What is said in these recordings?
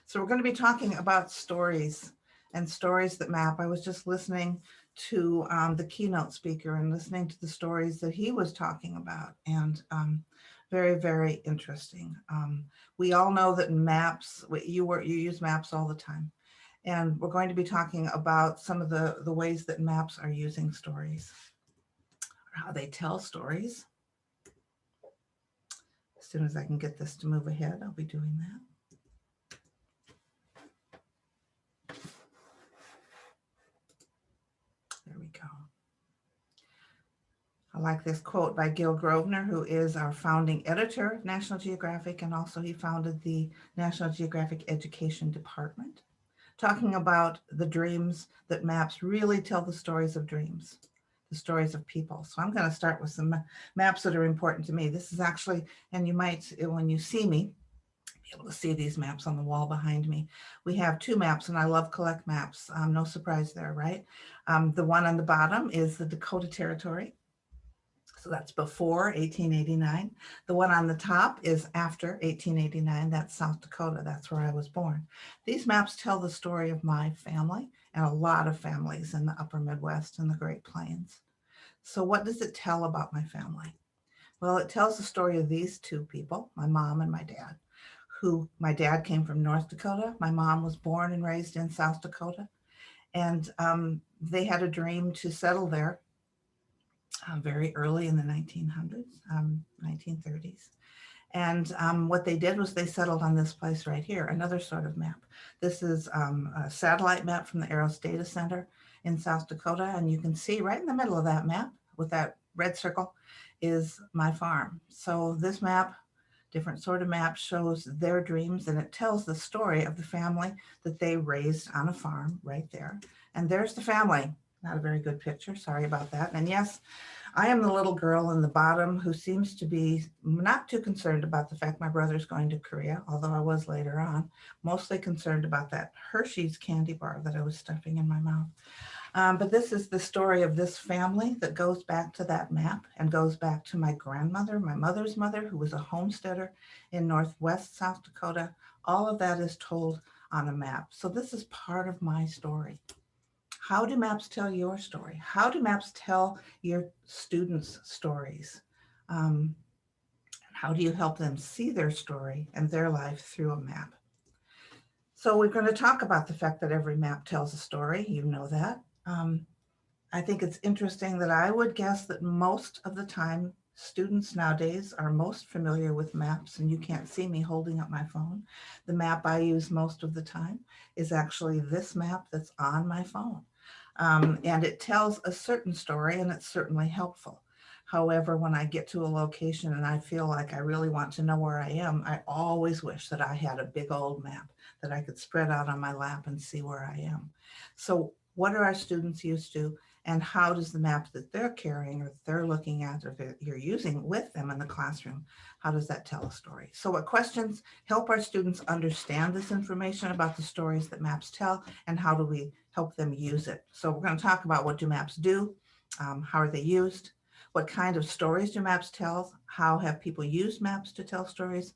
So we're going to be talking about stories and stories that map. I was just listening to the keynote speaker and listening to the stories that he was talking about, and very, very interesting. We all know that maps, you use maps all the time, and we're going to be talking about some of the ways that maps are using stories, or how they tell stories. As soon as I can get this to move ahead, I'll be doing that. There we go. I like this quote by Gil Grosvenor, who is our founding editor of National Geographic, and also he founded the National Geographic Education Department, talking about the dreams that maps really tell the stories of dreams, the stories of people. So I'm going to start with some maps that are important to me. This is actually, and you might, when you see me, be able to see these maps on the wall behind me. We have two maps, and I love collect maps. No surprise there, right? The one on the bottom is the Dakota Territory. So that's before 1889. The one on the top is after 1889. That's South Dakota. That's where I was born. These maps tell the story of my family and a lot of families in the upper Midwest and the Great Plains. So what does it tell about my family? Well, it tells the story of these two people, my mom and my dad, who my dad came from North Dakota. My mom was born and raised in South Dakota. And they had a dream to settle there very early in the 1900s, 1930s. And what they did was they settled on this place right here, another sort of map. This is a satellite map from the Aros Data Center in South Dakota. And you can see right in the middle of that map with that red circle is my farm. So this map, different sort of map, shows their dreams, and it tells the story of the family that they raised on a farm right there. And there's the family. Not a very good picture, sorry about that. And yes, I am the little girl in the bottom who seems to be not too concerned about the fact my brother's going to Korea, although I was later on, mostly concerned about that Hershey's candy bar that I was stuffing in my mouth. But this is the story of this family that goes back to that map and goes back to my grandmother, my mother's mother, who was a homesteader in Northwest South Dakota. All of that is told on a map. So this is part of my story. How do maps tell your story? How do maps tell your students' stories? Um, how do you help them see their story and their life through a map? So we're going to talk about the fact that every map tells a story. You know that. I think it's interesting that I would guess that most of the time students nowadays are most familiar with maps, and you can't see me holding up my phone. The map I use most of the time is actually this map that's on my phone. And it tells a certain story, and it's certainly helpful. However, when I get to a location and I feel like I really want to know where I am, I always wish that I had a big old map that I could spread out on my lap and see where I am. So what are our students used to, and how does the map that they're carrying or they're looking at or that you're using with them in the classroom, how does that tell a story? So what questions help our students understand this information about the stories that maps tell, and how do we help them use it? So we're going to talk about what do maps do, how are they used, what kind of stories do maps tell, how have people used maps to tell stories.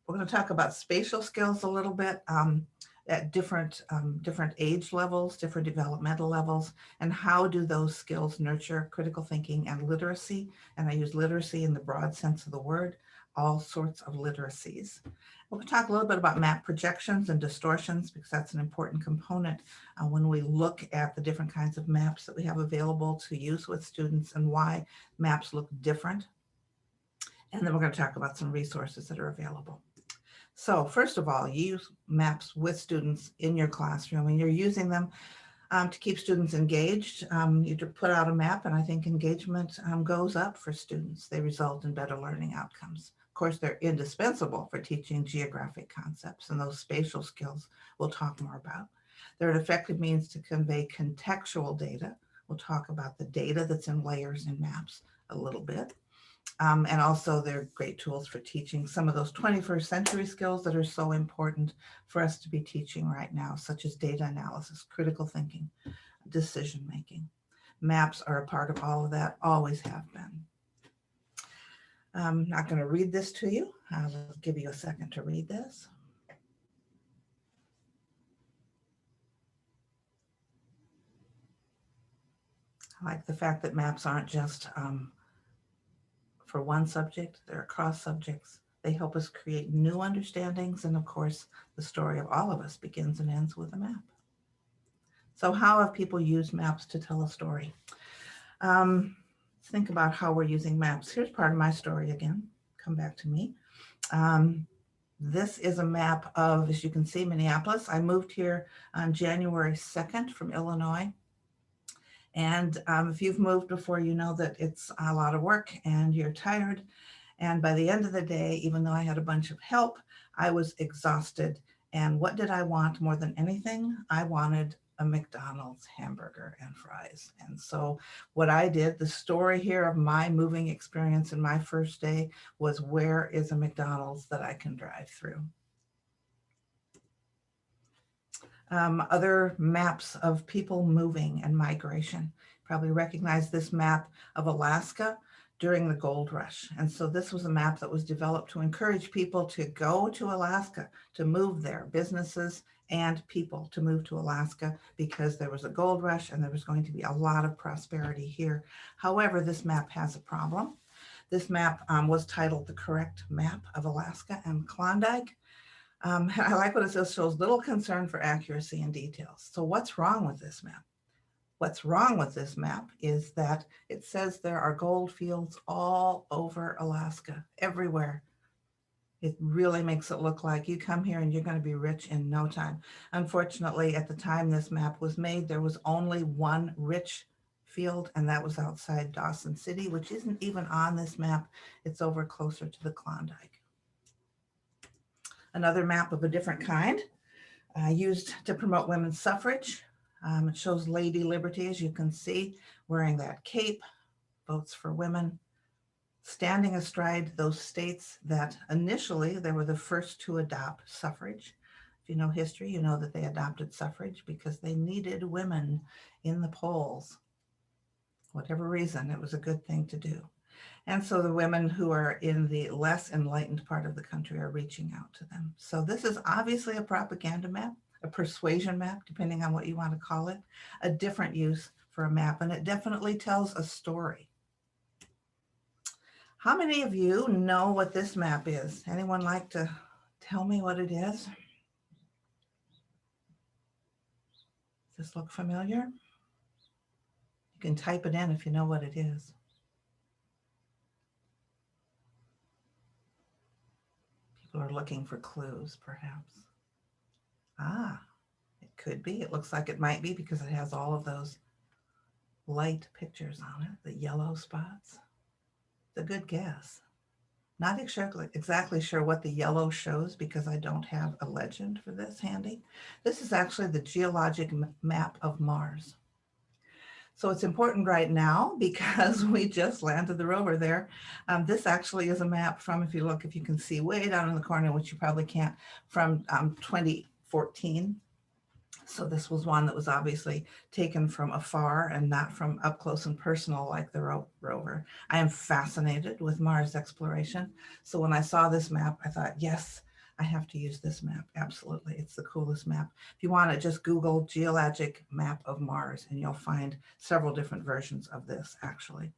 We're going to talk about spatial skills a little bit, at different age levels, different developmental levels, and how do those skills nurture critical thinking and literacy. And I use literacy in the broad sense of the word, all sorts of literacies. We'll talk a little bit about map projections and distortions, because that's an important component when we look at the different kinds of maps that we have available to use with students and why maps look different. And then we're going to talk about some resources that are available. So first of all, you use maps with students in your classroom, and you're using them to keep students engaged. You put out a map, and I think engagement goes up for students. They result in better learning outcomes. Of course, they're indispensable for teaching geographic concepts, and those spatial skills we'll talk more about. They're an effective means to convey contextual data. We'll talk about the data that's in layers in maps a little bit. And also they're great tools for teaching some of those 21st century skills that are so important for us to be teaching right now, such as data analysis, critical thinking, decision making. Maps are a part of all of that, always have been. I'm not going to read this to you. I'll give you a second to read this. I like the fact that maps aren't just for one subject, they're across subjects. They help us create new understandings. And of course, the story of all of us begins and ends with a map. So how have people used maps to tell a story? Think about how we're using maps. Here's part of my story again. Come back to me. This is a map of, as you can see, Minneapolis. I moved here on January 2nd from Illinois. And if you've moved before, you know that it's a lot of work and you're tired. And by the end of the day, even though I had a bunch of help, I was exhausted. And what did I want more than anything? I wanted a McDonald's hamburger and fries. And so what I did, the story here of my moving experience in my first day was, where is a McDonald's that I can drive through? Other maps of people moving and migration. Probably recognize this map of Alaska during the gold rush. And so this was a map that was developed to encourage people to go to Alaska, to move there, businesses and people to move to Alaska, because there was a gold rush and there was going to be a lot of prosperity here. However, this map has a problem. This map was titled The Correct Map of Alaska and Klondike. I like what it says, shows little concern for accuracy and details. So what's wrong with this map? What's wrong with this map is that it says there are gold fields all over Alaska, everywhere. It really makes it look like you come here and you're going to be rich in no time. Unfortunately, at the time this map was made, there was only one rich field, and that was outside Dawson City, which isn't even on this map. It's over closer to the Klondike. Another map of a different kind, used to promote women's suffrage. It shows Lady Liberty, as you can see, wearing that cape, votes for women, standing astride those states that initially they were the first to adopt suffrage. If you know history, you know that they adopted suffrage because they needed women in the polls. Whatever reason, it was a good thing to do. And so the women who are in the less enlightened part of the country are reaching out to them. So this is obviously a propaganda map, a persuasion map, depending on what you want to call it, a different use for a map, and it definitely tells a story. How many of you know what this map is? Anyone like to tell me what it is? Does this look familiar? You can type it in if you know what it is. People are looking for clues, perhaps. Ah, it could be. It looks like it might be because it has all of those light pictures on it, the yellow spots. It's a good guess. Not exactly sure what the yellow shows because I don't have a legend for this handy. This is actually the geologic map of Mars. So it's important right now because we just landed the rover there. This actually is a map from, if you can see way down in the corner, which you probably can't, from 2014. So this was one that was obviously taken from afar and not from up close and personal like the rover. I am fascinated with Mars exploration. So when I saw this map, I thought, yes, I have to use this map. Absolutely. It's the coolest map. If you want to, just Google geologic map of Mars and you'll find several different versions of this actually.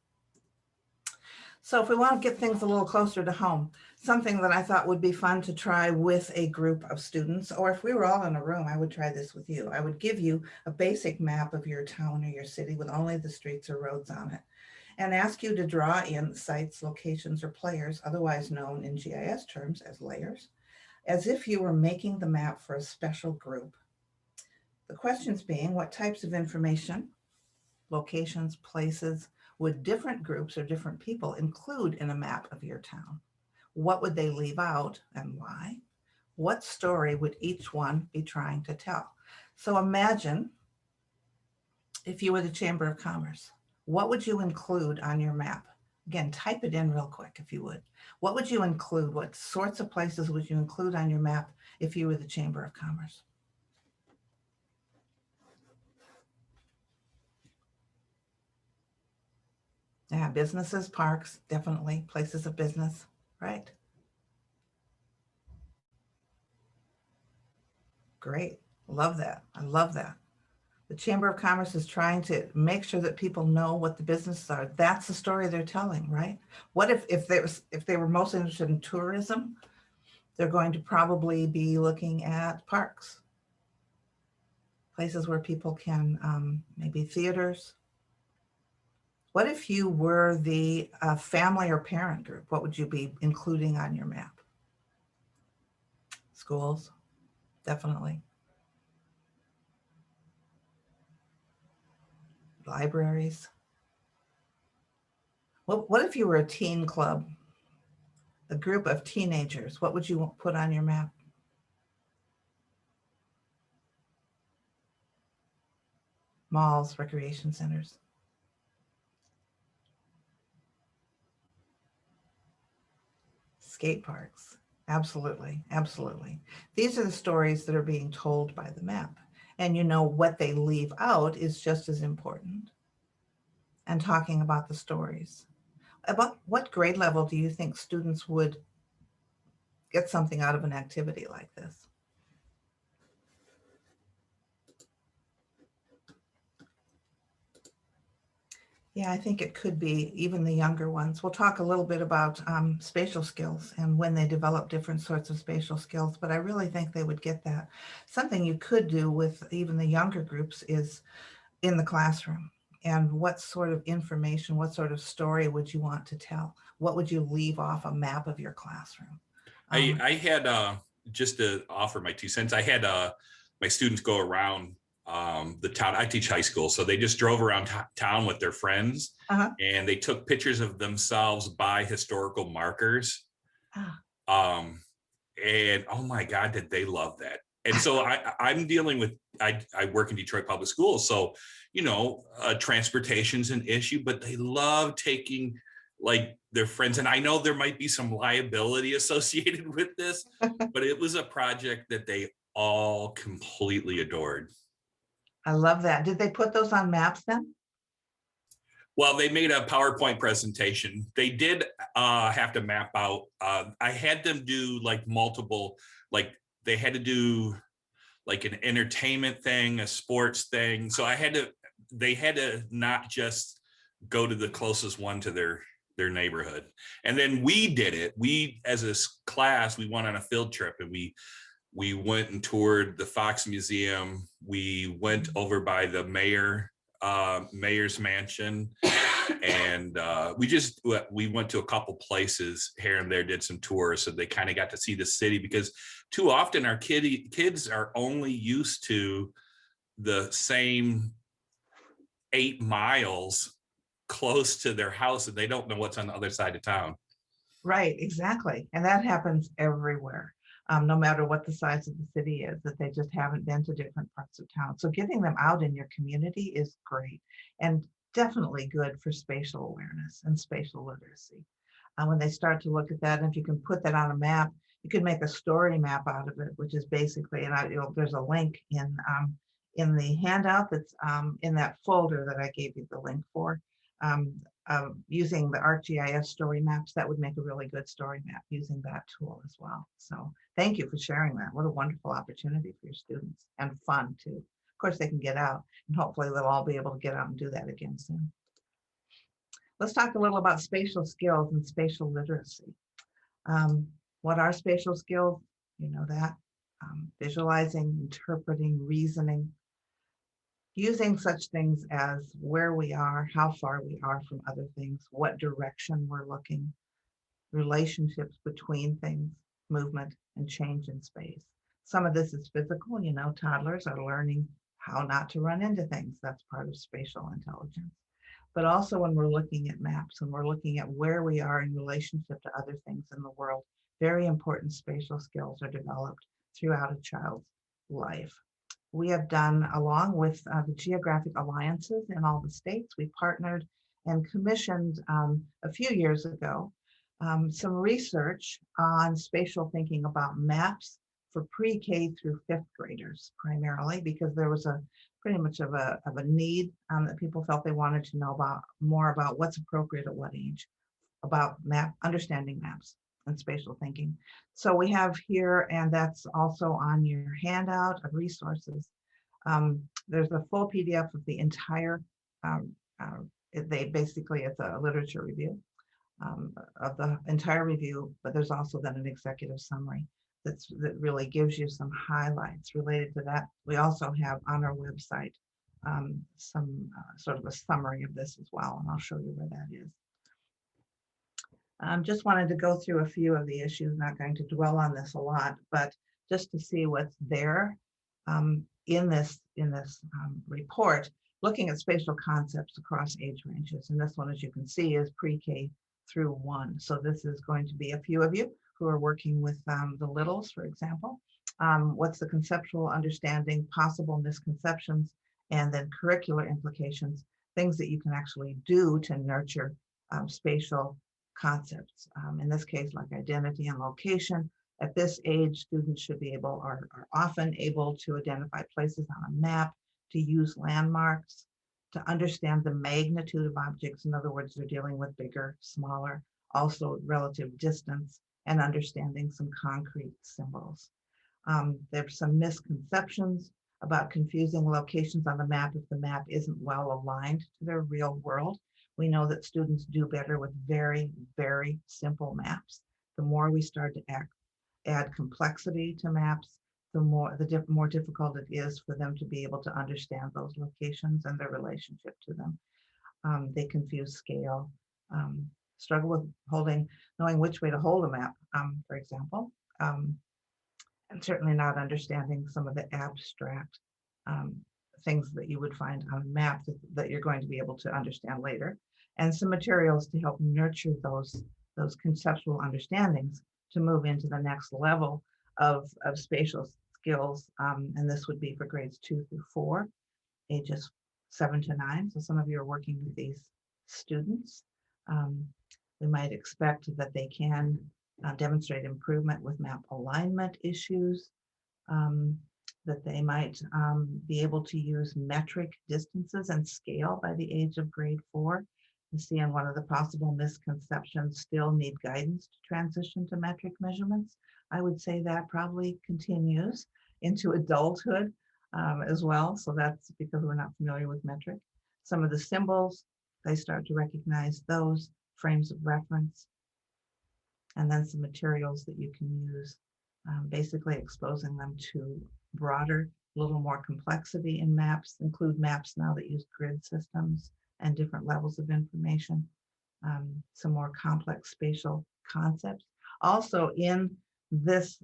So if we want to get things a little closer to home, something that I thought would be fun to try with a group of students, or if we were all in a room, I would try this with you. I would give you a basic map of your town or your city with only the streets or roads on it, and ask you to draw in sites, locations, or players, otherwise known in GIS terms as layers, as if you were making the map for a special group. The questions being, what types of information, locations, places, would different groups or different people include in a map of your town? What would they leave out and why? What story would each one be trying to tell? So imagine if you were the Chamber of Commerce, what would you include on your map? Again, type it in real quick if you would. What would you include? What sorts of places would you include on your map if you were the Chamber of Commerce? Yeah, businesses, parks, definitely places of business, right? Great, love that, I love that. The Chamber of Commerce is trying to make sure that people know what the businesses are. That's the story they're telling, right? What if they were most interested in tourism, they're going to probably be looking at parks, places where people can, maybe theaters. What if you were the family or parent group? What would you be including on your map? Schools, definitely. Libraries. What if you were a teen club, a group of teenagers? What would you put on your map? Malls, recreation centers. Skate parks. Absolutely, absolutely. These are the stories that are being told by the map. And you know what they leave out is just as important. And talking about the stories. About what grade level do you think students would get something out of an activity like this? Yeah, I think it could be even the younger ones. We'll talk a little bit about spatial skills and when they develop different sorts of spatial skills, but I really think they would get that. Something you could do with even the younger groups is in the classroom. And what sort of information, what sort of story would you want to tell? What would you leave off a map of your classroom? I had just to offer my 2 cents. I had my students go around the town. I teach high school, so they just drove around town with their friends, Uh-huh. and they took pictures of themselves by historical markers. Ah. And oh my God, did they love that? And so I'm dealing with, I work in Detroit Public Schools, so transportation's an issue, but they love taking like their friends. And I know there might be some liability associated with this, but it was a project that they all completely adored. I love that. Did they put those on maps then? Well, they made a PowerPoint presentation. They did have to map out. I had them do like multiple, like they had to do like an entertainment thing, a sports thing. So they had to not just go to the closest one to their neighborhood. And then we did it. We, as a class, we went on a field trip, and we went and toured the Fox Museum. We went over by the mayor's mansion, and we went to a couple places here and there, did some tours, so they kind of got to see the city, because too often our kids are only used to the same 8 miles close to their house, and they don't know what's on the other side of town. Right, exactly. And that happens everywhere, no matter what the size of the city is, that they just haven't been to different parts of town. So getting them out in your community is great and definitely good for spatial awareness and spatial literacy. When they start to look at that, and if you can put that on a map, you can make a story map out of it, which is basically, there's a link in the handout that's in that folder that I gave you the link for. Using the ArcGIS story maps, that would make a really good story map using that tool as well. So thank you for sharing that. What a wonderful opportunity for your students, and fun too. Of course, they can get out, and hopefully they'll all be able to get out and do that again soon. Let's talk a little about spatial skills and spatial literacy. What are spatial skills? You know that. Visualizing, interpreting, reasoning, using such things as where we are, how far we are from other things, what direction we're looking, relationships between things, movement and change in space. Some of this is physical, toddlers are learning how not to run into things. That's part of spatial intelligence. But also when we're looking at maps and we're looking at where we are in relationship to other things in the world, very important spatial skills are developed throughout a child's life. We have done, along with the geographic alliances in all the states, we partnered and commissioned a few years ago some research on spatial thinking about maps for pre-K through 5th graders, primarily because there was pretty much of a need that people felt they wanted to know more about what's appropriate at what age, about understanding maps and spatial thinking. So we have here, and that's also on your handout of resources, There's a full PDF of the entire, it's a literature review of the entire review, but there's also then an executive summary that really gives you some highlights related to that. We also have on our website some sort of a summary of this as well, and I'll show you where that is. Just wanted to go through a few of the issues, not going to dwell on this a lot, but just to see what's there in this report, looking at spatial concepts across age ranges. And this one, as you can see, is pre-K through 1. So this is going to be a few of you who are working with the littles, for example. What's the conceptual understanding, possible misconceptions, and then curricular implications, things that you can actually do to nurture spatial concepts. In this case, like identity and location. At this age, students should be able, are often able to identify places on a map, to use landmarks, to understand the magnitude of objects. In other words, they're dealing with bigger, smaller, also relative distance, and understanding some concrete symbols. There's some misconceptions about confusing locations on the map if the map isn't well aligned to their real world. We know that students do better with very, very simple maps. The more we start to add complexity to maps, the more difficult it is for them to be able to understand those locations and their relationship to them. They confuse scale, struggle with knowing which way to hold a map, for example, and certainly not understanding some of the abstract things that you would find on a map that you're going to be able to understand later, and some materials to help nurture those conceptual understandings to move into the next level of spatial skills. And this would be for grades 2 through 4, ages 7 to 9. So some of you are working with these students. We might expect that they can demonstrate improvement with map alignment issues, that they might be able to use metric distances and scale by the age of grade 4. You see in one of the possible misconceptions, still need guidance to transition to metric measurements. I would say that probably continues into adulthood as well. So that's because we're not familiar with metric. Some of the symbols, they start to recognize those, frames of reference, and then some materials that you can use, basically exposing them to broader, a little more complexity in maps, include maps now that use grid systems and different levels of information, some more complex spatial concepts. Also in this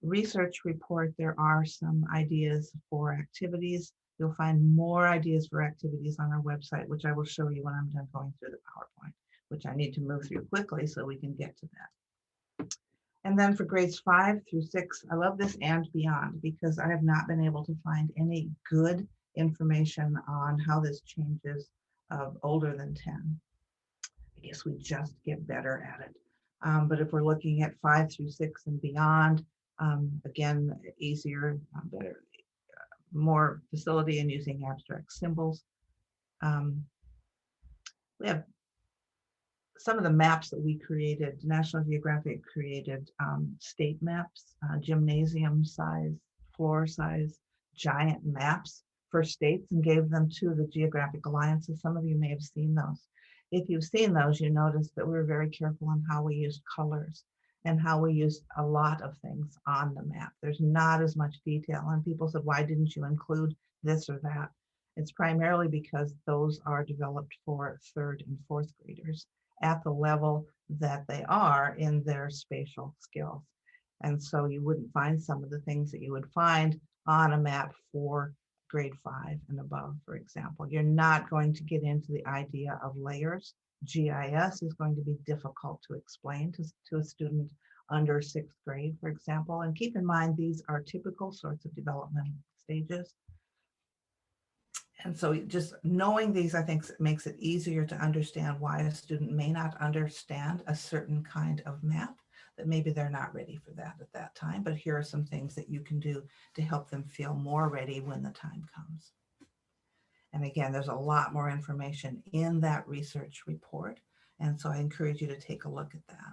research report, there are some ideas for activities. You'll find more ideas for activities on our website, which I will show you when I'm done going through the PowerPoint, which I need to move through quickly so we can get to that. And then for grades 5 through 6, I love this and beyond, because I have not been able to find any good information on how this changes of older than 10. I guess we just get better at it. But if we're looking at 5 through 6 and beyond, again, easier, better, more facility in using abstract symbols. We have some of the maps that we created. National Geographic created state maps, gymnasium size, floor size, giant maps for states, and gave them to the Geographic Alliances. Some of you may have seen those. If you've seen those, you notice that we were very careful on how we used colors and how we used a lot of things on the map. There's not as much detail, and people said, why didn't you include this or that? It's primarily because those are developed for 3rd and 4th graders at the level that they are in their spatial skills. And so you wouldn't find some of the things that you would find on a map for grade 5 and above, for example. You're not going to get into the idea of layers. GIS is going to be difficult to explain to a student under 6th grade, for example. And keep in mind, these are typical sorts of developmental stages. And so just knowing these, I think, makes it easier to understand why a student may not understand a certain kind of map, that maybe they're not ready for that at that time. But here are some things that you can do to help them feel more ready when the time comes. And again, there's a lot more information in that research report. And so I encourage you to take a look at that.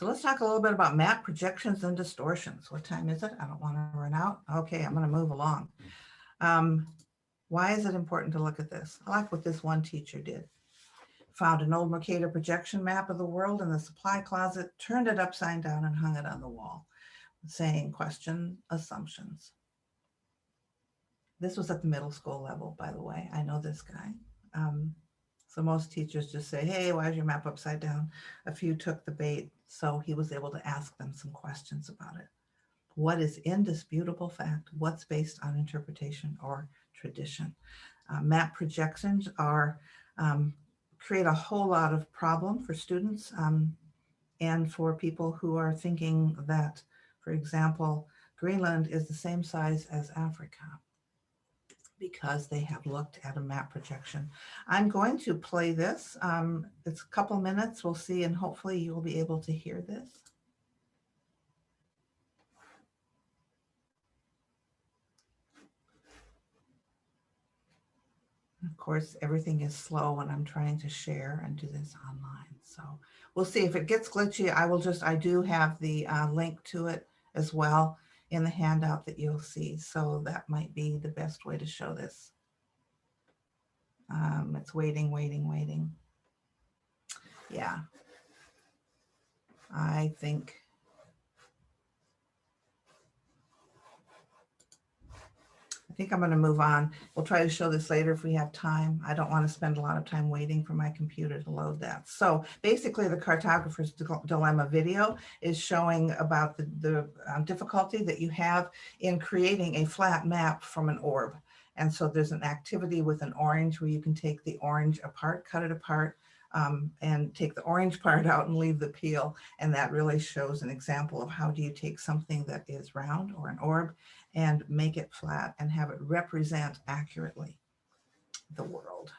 So let's talk a little bit about map projections and distortions. What time is it? I don't want to run out. Okay, I'm going to move along. Why is it important to look at this? I like what this one teacher did. Found an old Mercator projection map of the world in the supply closet, turned it upside down and hung it on the wall, saying question assumptions. This was at the middle school level, by the way. I know this guy. So most teachers just say, hey, why is your map upside down? A few took the bait, so he was able to ask them some questions about it. What is indisputable fact? What's based on interpretation or tradition? Map projections are create a whole lot of problem for students and for people who are thinking that, for example, Greenland is the same size as Africa, because they have looked at a map projection. I'm going to play this. It's a couple minutes, we'll see, and hopefully you'll be able to hear this. Of course, everything is slow when I'm trying to share and do this online. So we'll see if it gets glitchy. I do have the link to it as well in the handout that you'll see. So that might be the best way to show this. It's waiting. Yeah, I think I'm going to move on. We'll try to show this later if we have time. I don't want to spend a lot of time waiting for my computer to load that. So basically the Cartographer's Dilemma video is showing about the difficulty that you have in creating a flat map from an orb. And so there's an activity with an orange where you can take the orange apart, cut it apart, and take the orange part out and leave the peel. And that really shows an example of how do you take something that is round or an orb and make it flat and have it represent accurately the world.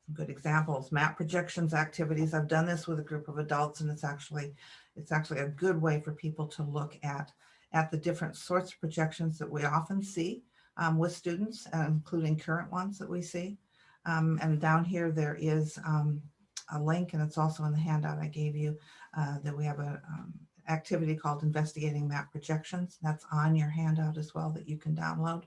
Some good examples, map projections activities. I've done this with a group of adults, and it's actually a good way for people to look at the different sorts of projections that we often see with students, including current ones that we see. And down here there is a link, and it's also in the handout I gave you, that we have a activity called Investigating Map Projections. That's on your handout as well that you can download.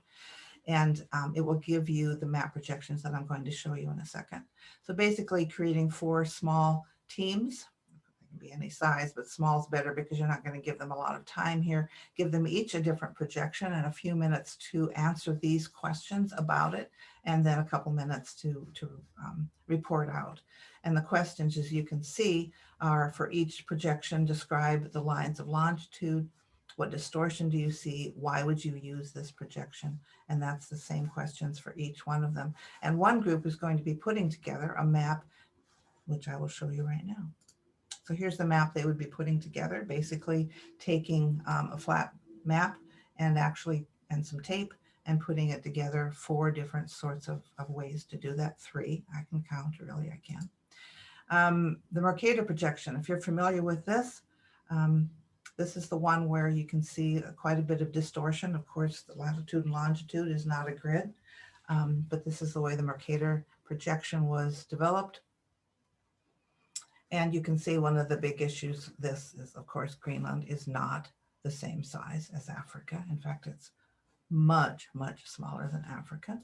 And it will give you the map projections that I'm going to show you in a second. So basically creating 4 small teams. They can be any size, but small is better because you're not going to give them a lot of time here. Give them each a different projection and a few minutes to answer these questions about it, and then a couple minutes to report out. And the questions, as you can see, are for each projection, describe the lines of longitude. What distortion do you see? Why would you use this projection? And that's the same questions for each one of them. And one group is going to be putting together a map, which I will show you right now. So here's the map they would be putting together, basically taking a flat map and some tape and putting it together. 4 different sorts of ways to do that. 3, I can count, really, I can. The Mercator projection, if you're familiar with this, this is the one where you can see quite a bit of distortion. Of course, the latitude and longitude is not a grid, but this is the way the Mercator projection was developed. And you can see one of the big issues, this is, of course, Greenland is not the same size as Africa. In fact, it's much, much smaller than Africa.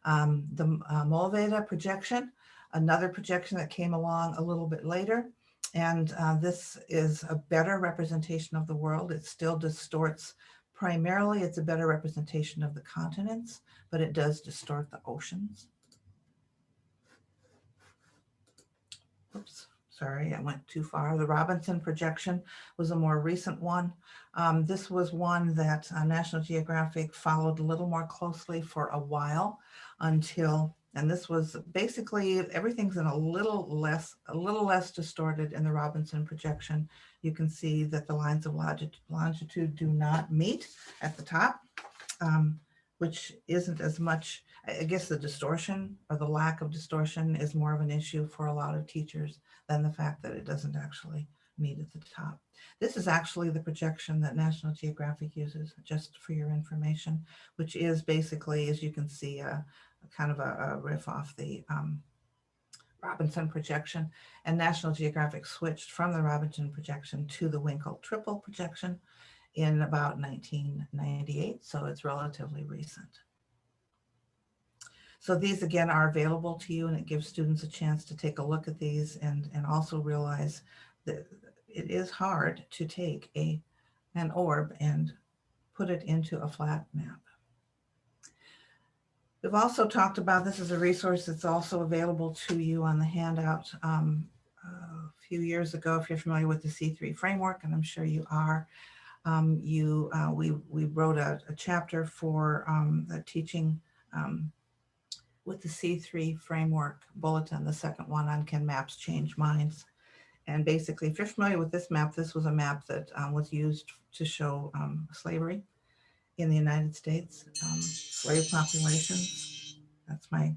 The Mollwehr projection, another projection that came along a little bit later. And this is a better representation of the world. It still distorts, primarily it's a better representation of the continents, but it does distort the oceans. Oops, sorry, I went too far. The Robinson projection was a more recent one. This was one that National Geographic followed a little more closely for a while until, and this was basically, everything's in a little less distorted in the Robinson projection. You can see that the lines of longitude do not meet at the top, which isn't as much, I guess the distortion or the lack of distortion is more of an issue for a lot of teachers than the fact that it doesn't actually meet at the top. This is actually the projection that National Geographic uses, just for your information, which is basically, as you can see, a kind of a riff off the Robinson projection, and National Geographic switched from the Robinson projection to the Winkle triple projection in about 1998, so it's relatively recent. So these again are available to you, and it gives students a chance to take a look at these and also realize that it is hard to take an orb and put it into a flat map. We've also talked about, this is a resource that's also available to you on the handout a few years ago. If you're familiar with the C3 framework, and I'm sure you are, we wrote a chapter for the teaching with the C3 framework bulletin, the second one on Can Maps Change Minds? And basically, if you're familiar with this map, this was a map that was used to show slavery in the United States, slave populations. That's my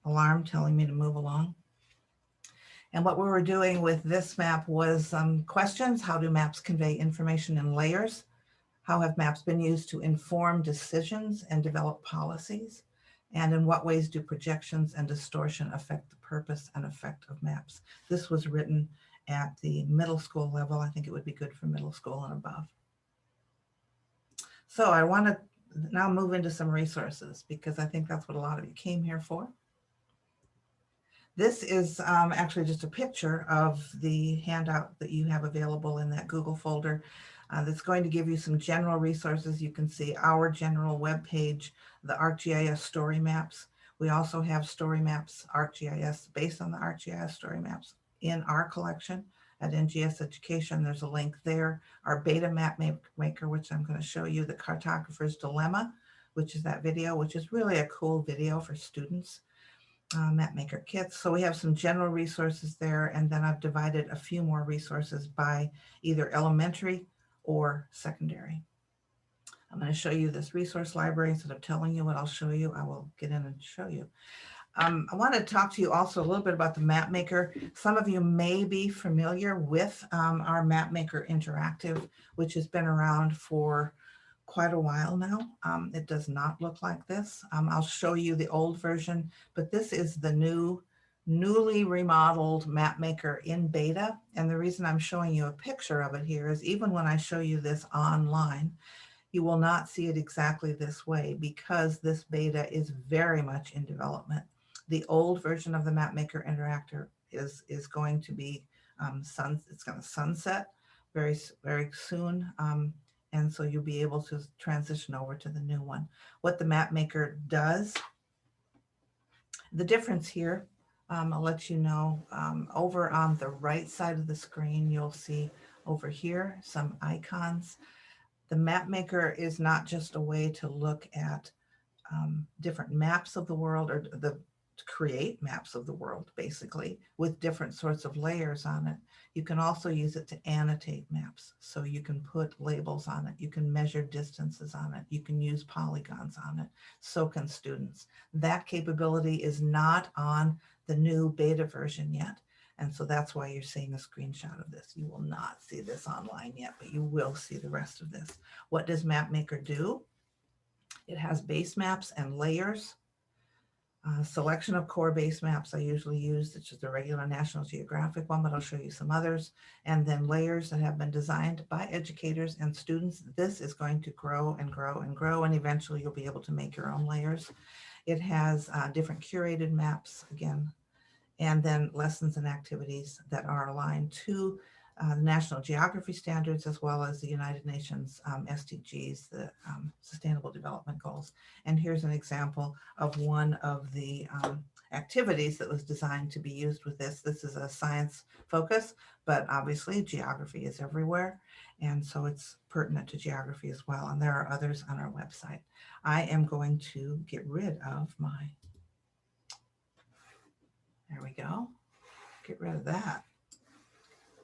alarm telling me to move along. And what we were doing with this map was questions. How do maps convey information in layers? How have maps been used to inform decisions and develop policies? And in what ways do projections and distortion affect the purpose and effect of maps? This was written at the middle school level. I think it would be good for middle school and above. So I want to now move into some resources, because I think that's what a lot of you came here for. This is actually just a picture of the handout that you have available in that Google folder. That's going to give you some general resources. You can see our general web page, the ArcGIS story maps. We also have story maps, ArcGIS, based on the ArcGIS story maps in our collection at NGS Education. There's a link there. Our beta map maker, which I'm going to show you, the Cartographer's Dilemma, which is that video, which is really a cool video for students. Map maker kits. So we have some general resources there, and then I've divided a few more resources by either elementary or secondary. I'm going to show you this resource library. Instead of telling you what I'll show you, I will get in and show you. I want to talk to you also a little bit about the Map Maker. Some of you may be familiar with our Map Maker Interactive, which has been around for quite a while now. It does not look like this. I'll show you the old version, but this is the newly remodeled Map Maker in beta. And the reason I'm showing you a picture of it here is even when I show you this online, you will not see it exactly this way, because this beta is very much in development. The old version of the Map Maker Interactive is going to be it's going to sunset very, very soon. And so you'll be able to transition over to the new one. What the Map Maker does, the difference here, I'll let you know, over on the right side of the screen, you'll see over here some icons. The Map Maker is not just a way to look at different maps of the world, or to create maps of the world, basically, with different sorts of layers on it. You can also use it to annotate maps. So you can put labels on it. You can measure distances on it. You can use polygons on it. So can students. That capability is not on the new beta version yet. And so that's why you're seeing a screenshot of this. You will not see this online yet, but you will see the rest of this. What does Map Maker do? It has base maps and layers. Selection of core base maps I usually use, which is the regular National Geographic one, but I'll show you some others. And then layers that have been designed by educators and students. This is going to grow and grow and grow, and eventually you'll be able to make your own layers. It has different curated maps, again, and then lessons and activities that are aligned to the National Geography Standards, as well as the United Nations SDGs, the Sustainable Development Goals. And here's an example of one of the activities that was designed to be used with this. This is a science focus, but obviously geography is everywhere. And so it's pertinent to geography as well. And there are others on our website. I am going to get rid of my, there we go, get rid of that,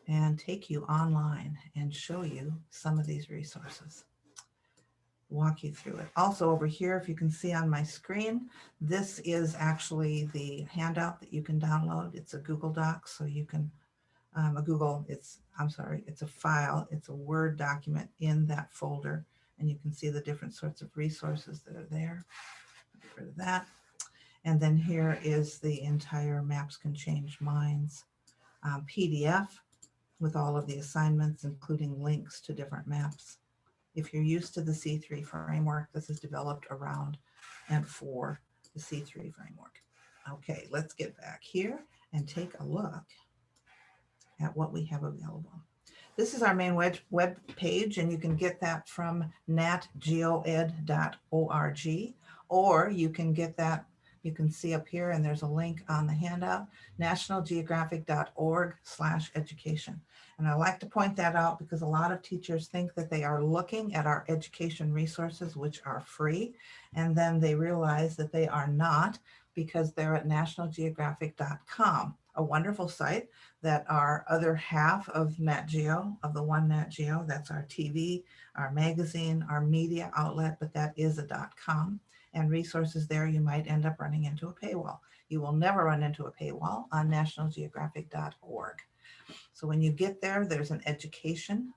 and take you online and show you some of these resources, walk you through it. Also over here, if you can see on my screen, this is actually the handout that you can download. It's a Google Doc, so you can, it's a file, it's a Word document in that folder, and you can see the different sorts of resources that are there. Get rid of that. And then here is the entire Maps Can Change Minds PDF with all of the assignments, including links to different maps. If you're used to the C3 framework, this is developed around and for the C3 framework. Okay, let's get back here and take a look at what we have available. This is our main web page, and you can get that from natgeoed.org, or you can get that, you can see up here, and there's a link on the handout, nationalgeographic.org/education. And I like to point that out because a lot of teachers think that they are looking at our education resources, which are free, and then they realize that they are not, because they're at nationalgeographic.com, a wonderful site that our other half of Nat Geo, of the One Nat Geo, that's our TV, our magazine, our media outlet, but that is a .com, and resources there, you might end up running into a paywall. You will never run into a paywall on nationalgeographic.org. So when you get there, there's an education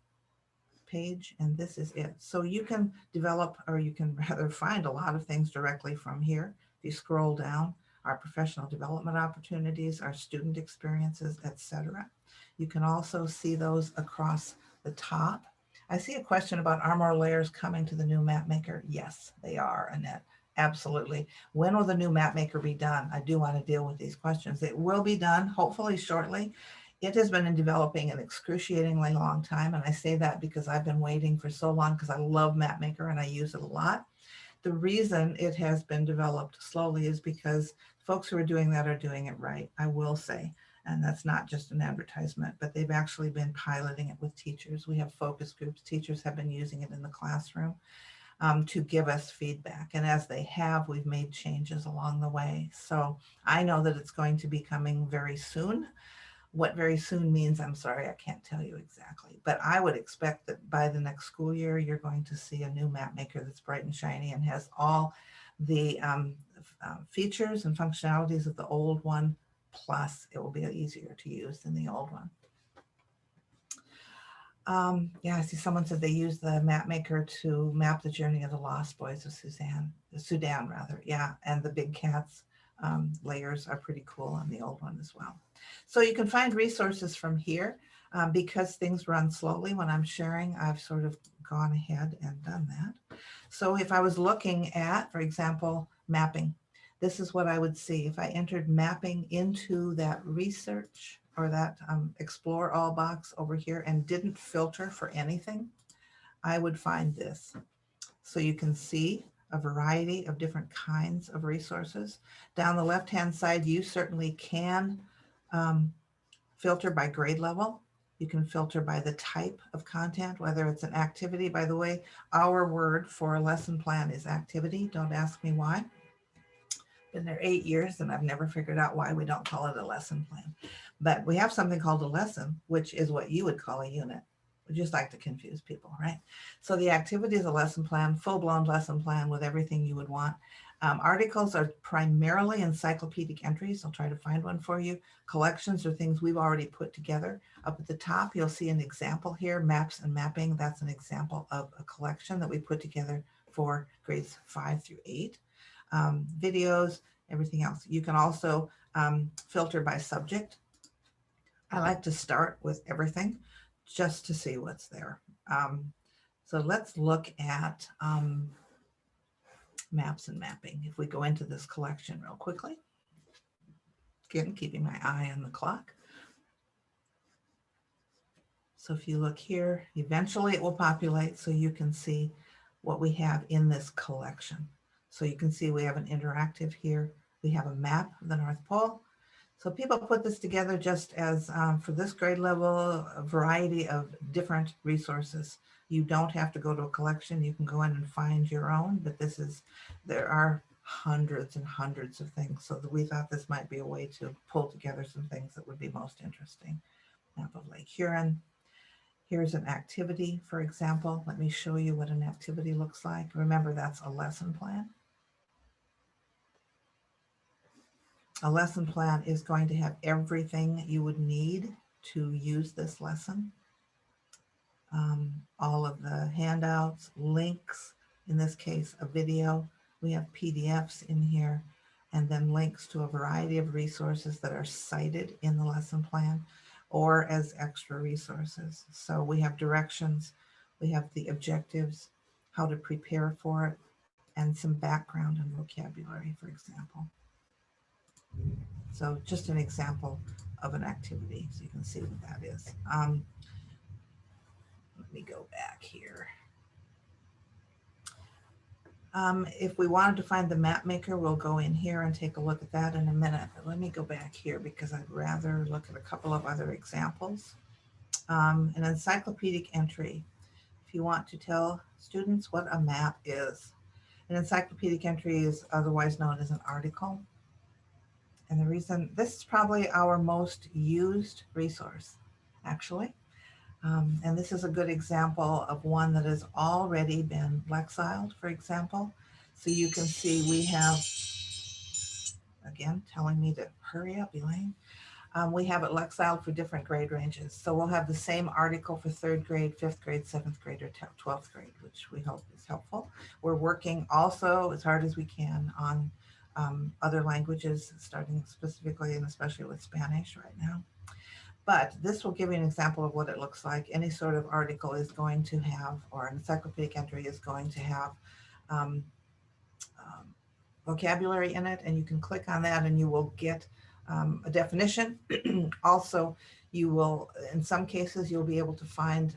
page, and this is it. So you can develop, or you can rather find a lot of things directly from here. If you scroll down, our professional development opportunities, our student experiences, etc. You can also see those across the top. I see a question about, are more layers coming to the new MapMaker? Yes, they are, Annette. Absolutely. When will the new MapMaker be done? I do want to deal with these questions. It will be done, hopefully shortly. It has been in developing an excruciatingly long time. And I say that because I've been waiting for so long because I love MapMaker and I use it a lot. The reason it has been developed slowly is because folks who are doing that are doing it right, I will say. And that's not just an advertisement, but they've actually been piloting it with teachers. We have focus groups. Teachers have been using it in the classroom to give us feedback. And as they have, we've made changes along the way. So I know that it's going to be coming very soon. What very soon means, I'm sorry, I can't tell you exactly, but I would expect that by the next school year, you're going to see a new MapMaker that's bright and shiny and has all the features and functionalities of the old one, plus it will be easier to use than the old one. Yeah, I see someone said they use the MapMaker to map the journey of the Lost Boys of Sudan rather. Yeah, and the big cats layers are pretty cool on the old one as well. So you can find resources from here. Because things run slowly when I'm sharing, I've sort of gone ahead and done that. So if I was looking at, for example, mapping, this is what I would see. If I entered mapping into that research or that explore all box over here and didn't filter for anything, I would find this. So you can see a variety of different kinds of resources. Down the left-hand side, you certainly can filter by grade level. You can filter by the type of content, whether it's an activity. By the way, our word for a lesson plan is activity. Don't ask me why. Been there 8 years and I've never figured out why we don't call it a lesson plan. But we have something called a lesson, which is what you would call a unit. We just like to confuse people, right? So the activity is a lesson plan, full-blown lesson plan with everything you would want. Articles are primarily encyclopedic entries. I'll try to find one for you. Collections are things we've already put together. Up at the top, you'll see an example here, maps and mapping. That's an example of a collection that we put together for grades 5 through 8. Videos, everything else. You can also filter by subject. I like to start with everything just to see what's there. So let's look at maps and mapping. If we go into this collection real quickly, again, keeping my eye on the clock. So if you look here, eventually it will populate so you can see what we have in this collection. So you can see we have an interactive here. We have a map of the North Pole. So people put this together just as for this grade level, a variety of different resources. You don't have to go to a collection. You can go in and find your own, but there are hundreds and hundreds of things. So we thought this might be a way to pull together some things that would be most interesting. Map of Lake Huron. Here's an activity, for example. Let me show you what an activity looks like. Remember, that's a lesson plan. A lesson plan is going to have everything you would need to use this lesson. All of the handouts, links, in this case, a video. We have PDFs in here. and then links to a variety of resources that are cited in the lesson plan or as extra resources. So we have directions, we have the objectives, how to prepare for it, and some background and vocabulary, for example. So just an example of an activity, so you can see what that is. Let me go back here. If we wanted to find the map maker, we'll go in here and take a look at that in a minute. But let me go back here because I'd rather look at a couple of other examples. An encyclopedic entry. If you want to tell students what a map is, an encyclopedic entry is otherwise known as an article. And the reason, this is probably our most used resource, actually. And this is a good example of one that has already been Lexiled, for example. So you can see we have, again, telling me to hurry up, Elaine. We have it Lexiled for different grade ranges. So we'll have the same article for 3rd grade, 5th grade, 7th grade, or 12th grade, which we hope is helpful. We're working also as hard as we can on other languages, starting specifically and especially with Spanish right now. But this will give you an example of what it looks like. Any sort of article is going to have, or an encyclopedic entry is going to have vocabulary in it, and you can click on that and you will get a definition. Also, you will, in some cases, you'll be able to find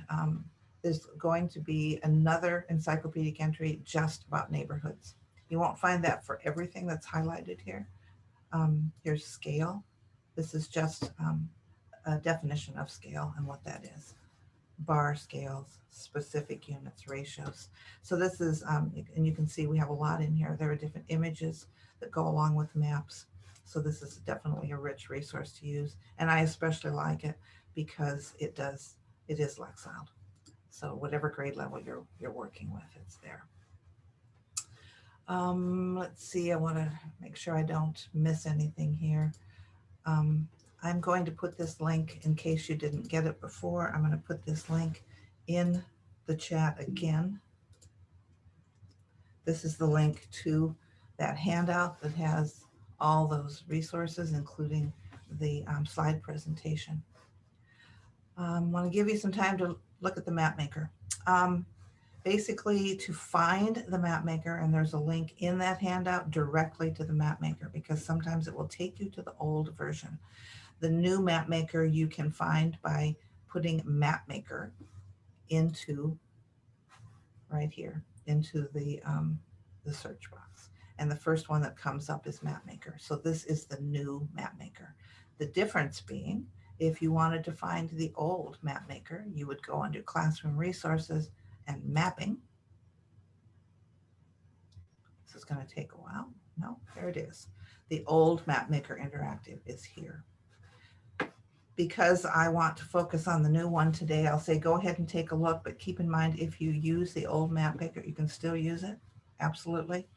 there's going to be another encyclopedic entry just about neighborhoods. You won't find that for everything that's highlighted here. Here's scale. This is just a definition of scale and what that is. Bar scales, specific units, ratios. So this is, and you can see we have a lot in here. There are different images that go along with maps. So this is definitely a rich resource to use. And I especially like it because it is Lexiled. So whatever grade level you're working with, it's there. Let's see, I want to make sure I don't miss anything here. I'm going to put this link in case you didn't get it before. I'm going to put this link in the chat again. This is the link to that handout that has all those resources, including the slide presentation. I want to give you some time to look at the map maker. Basically, to find the map maker, and there's a link in that handout directly to the map maker, because sometimes it will take you to the old version. The new map maker you can find by putting map maker into right here into the search box. And the first one that comes up is map maker. So this is the new map maker. The difference being, if you wanted to find the old map maker, you would go under classroom resources and mapping. This is going to take a while. No, there it is. The old map maker interactive is here. Because I want to focus on the new one today, I'll say go ahead and take a look, but keep in mind if you use the old map maker, you can still use it. Absolutely.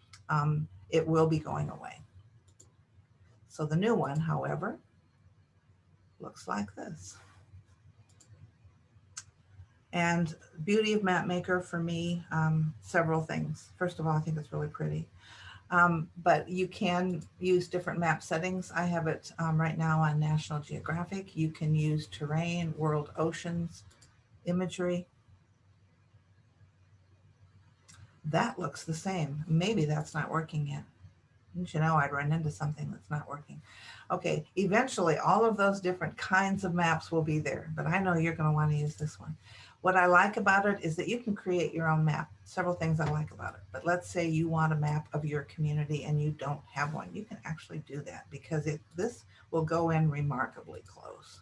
It will be going away. So the new one, however, looks like this. And beauty of map maker for me, several things. First of all, I think it's really pretty. But you can use different map settings. I have it right now on National Geographic. You can use terrain, world oceans, imagery. That looks the same. Maybe that's not working yet. Didn't you know I'd run into something that's not working? Okay, eventually all of those different kinds of maps will be there, but I know you're going to want to use this one. What I like about it is that you can create your own map. Several things I like about it. But let's say you want a map of your community and you don't have one. You can actually do that because this will go in remarkably close.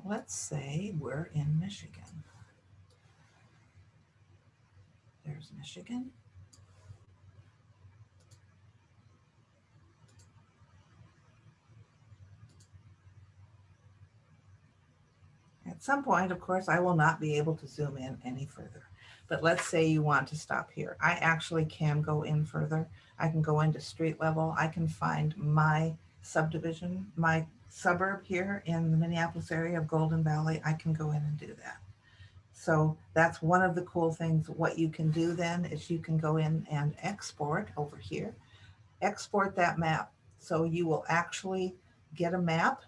Let's say we're in Michigan. There's Michigan. At some point, of course, I will not be able to zoom in any further. But let's say you want to stop here. I actually can go in further. I can go into street level. I can find my subdivision, my suburb here in the Minneapolis area of Golden Valley, I can go in and do that. So that's one of the cool things. What you can do then is you can go in and export over here, export that map. So you will actually get a map.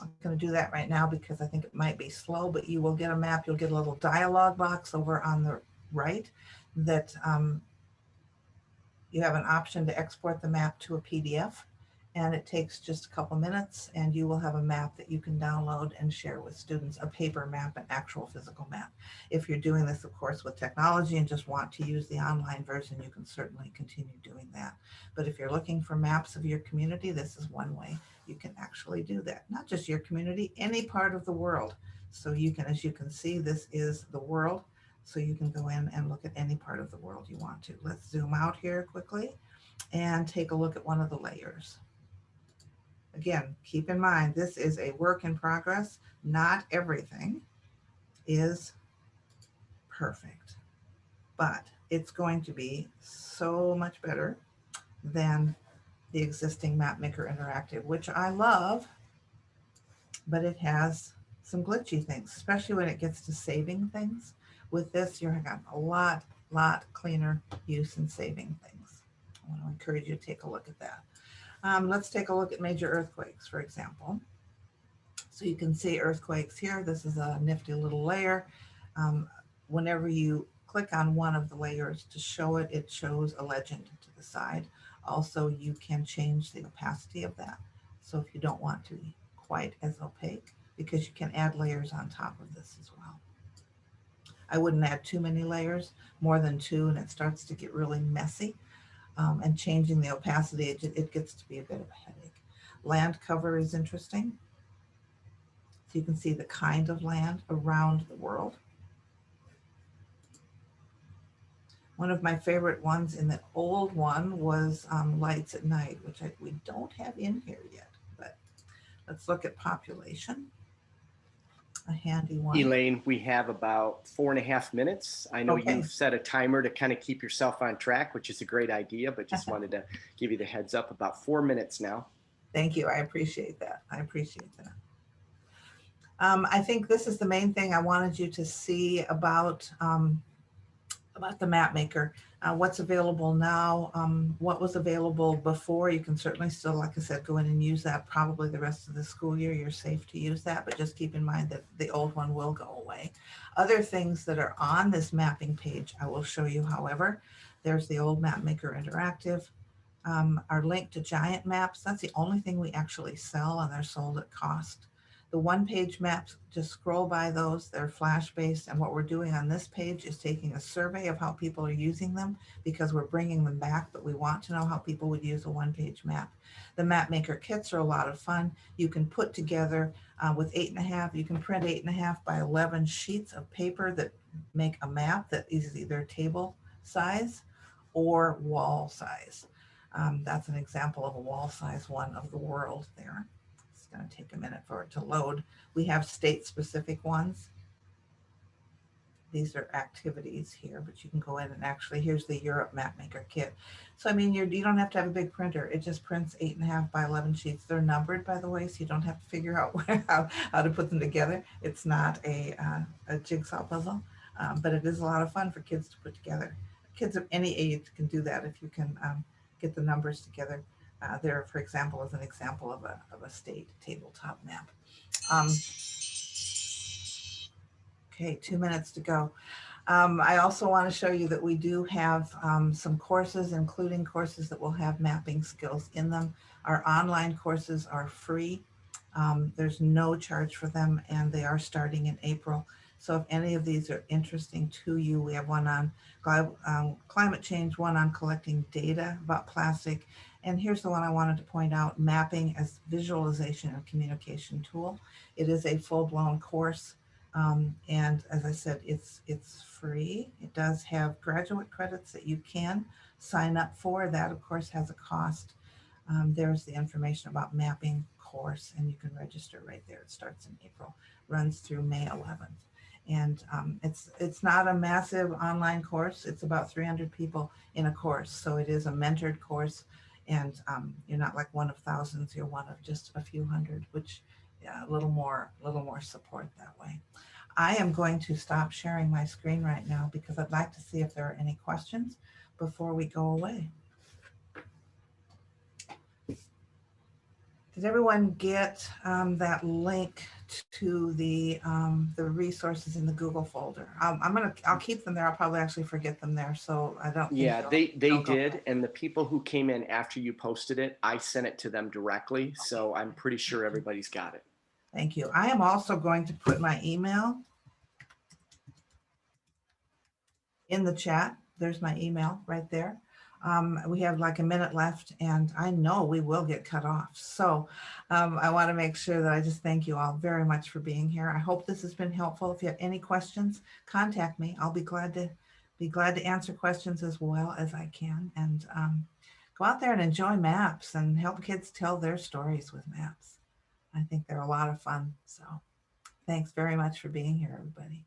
I'm going to do that right now because I think it might be slow, but you will get a map. You'll get a little dialog box over on the right that you have an option to export the map to a PDF, and it takes just a couple minutes, and you will have a map that you can download and share with students, a paper map, an actual physical map. If you're doing this, of course, with technology and just want to use the online version, you can certainly continue doing that. But if you're looking for maps of your community, this is one way you can actually do that. Not just your community, any part of the world. So you can, as you can see, this is the world. So you can go in and look at any part of the world you want to. Let's zoom out here quickly and take a look at one of the layers. Again, keep in mind, this is a work in progress. Not everything is perfect, but it's going to be so much better than the existing MapMaker Interactive, which I love, but it has some glitchy things, especially when it gets to saving things. With this, you're got a lot cleaner use in saving things. I want to encourage you to take a look at that. Let's take a look at major earthquakes, for example. So you can see earthquakes here. This is a nifty little layer. Whenever you click on one of the layers to show it, it shows a legend to the side. Also, you can change the opacity of that. So if you don't want to be quite as opaque, because you can add layers on top of this as well. I wouldn't add too many layers, more than 2, and it starts to get really messy. And changing the opacity, it gets to be a bit of a headache. Land cover is interesting. So you can see the kind of land around the world. One of my favorite ones in the old one was lights at night, which we don't have in here yet, but let's look at population. A handy one. Elaine, we have about 4.5 minutes. I know Okay. you've set a timer to kind of keep yourself on track, which is a great idea, but just wanted to give you the heads up. About 4 minutes now. Thank you. I appreciate that. I appreciate that. I think this is the main thing I wanted you to see about the MapMaker. What's available now, what was available before. You can certainly still, like I said, go in and use that probably the rest of the school year. You're safe to use that, but just keep in mind that the old one will go away. Other things that are on this mapping page, I will show you, however. There's the old MapMaker Interactive. Our link to giant maps, that's the only thing we actually sell, and they're sold at cost. The one-page maps, just scroll by those. They're flash-based, and what we're doing on this page is taking a survey of how people are using them, because we're bringing them back, but we want to know how people would use a one-page map. The MapMaker kits are a lot of fun. You can put together with 8.5, you can print 8.5 by 11 sheets of paper that make a map that is either table size or wall size. That's an example of a wall size one of the world there. It's going to take a minute for it to load. We have state-specific ones. These are activities here, but you can go in and actually, here's the Europe MapMaker kit. So, I mean, you don't have to have a big printer. It just prints 8.5 by 11 sheets. They're numbered, by the way, so you don't have to figure out how to put them together. It's not a jigsaw puzzle, but it is a lot of fun for kids to put together. Kids of any age can do that if you can get the numbers together. There, for example, is an example of a state tabletop map. Okay, 2 minutes to go. I also want to show you that we do have some courses, including courses that will have mapping skills in them. Our online courses are free. There's no charge for them, and they are starting in April. So if any of these are interesting to you, we have one on climate change, one on collecting data about plastic. And here's the one I wanted to point out, mapping as visualization and communication tool. It is a full-blown course. And as I said, it's free. It does have graduate credits that you can sign up for. That, of course, has a cost. There's the information about mapping course, and you can register right there. It starts in April, runs through May 11th. And it's not a massive online course. It's about 300 people in a course. So it is a mentored course. And you're not like one of thousands, you're one of just a few hundred, which yeah, a little more support that way. I am going to stop sharing my screen right now because I'd like to see if there are any questions before we go away. Did everyone get that link to the resources in the Google folder? I'll keep them there. I'll probably actually forget them there, so I don't. Yeah, think they they'll go did. back. And the people who came in after you posted it, I sent it to them directly. So I'm pretty sure everybody's got it. Thank you. I am also going to put my email in the chat. There's my email right there. We have like a minute left and I know we will get cut off. So I want to make sure that I just thank you all very much for being here. I hope this has been helpful. If you have any questions, contact me. I'll be glad to answer questions as well as I can. And go out there and enjoy maps and help kids tell their stories with maps. I think they're a lot of fun. So thanks very much for being here, everybody.